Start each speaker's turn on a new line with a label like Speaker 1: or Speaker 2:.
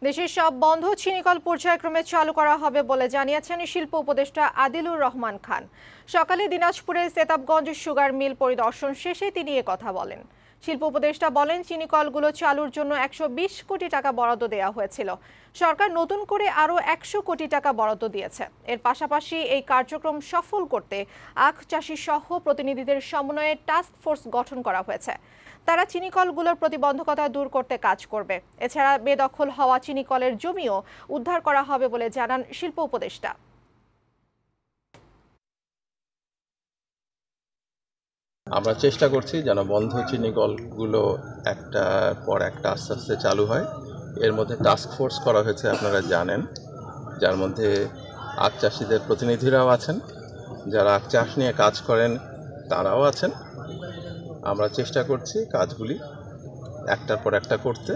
Speaker 1: দেশের সব বন্ধ চিনিকল পর্যায়ক্রমে চালু করা হবে বলে জানিয়েছেন শিল্প উপদেষ্টা আদিলুর রহমান খান। সকালে দিনাজপুরের সেতাবগঞ্জ সুগার মিল পরিদর্শন শেষে তিনি কথা বলেন। শিল্প উপদেষ্টা বলেন, চিনিকলগুলো চালুর জন্য 120 কোটি টাকা বরাদ্দ দেওয়া হয়েছিল। সরকার নতুন করে আরও 100 কোটি টাকা বরাদ্দ দিয়েছে। এর পাশাপাশি এই কার্যক্রম সফল করতে আখ চাষি সহ প্রতিনিধিদের সমন্বয়ে টাস্ক ফোর্স গঠন করা হয়েছে। তারা চিনিকলগুলোর প্রতিবন্ধকতা দূর করতে কাজ করবে। এছাড়া বেদখল হওয়া চিনিকলের জমিও উদ্ধার করা হবে বলে জানান শিল্প উপদেষ্টা।
Speaker 2: আমরা চেষ্টা করছি যেন বন্ধ চিনিকলগুলো একটার পর একটা আস্তে আস্তে চালু হয়। এর মধ্যে টাস্ক ফোর্স করা হয়েছে, আপনারা জানেন, যার মধ্যে আখ চাষিদের প্রতিনিধিরাও আছেন, যারা আখ চাষ নিয়ে কাজ করেন তারাও আছেন। আমরা চেষ্টা করছি কাজগুলি একটার পর একটা করতে।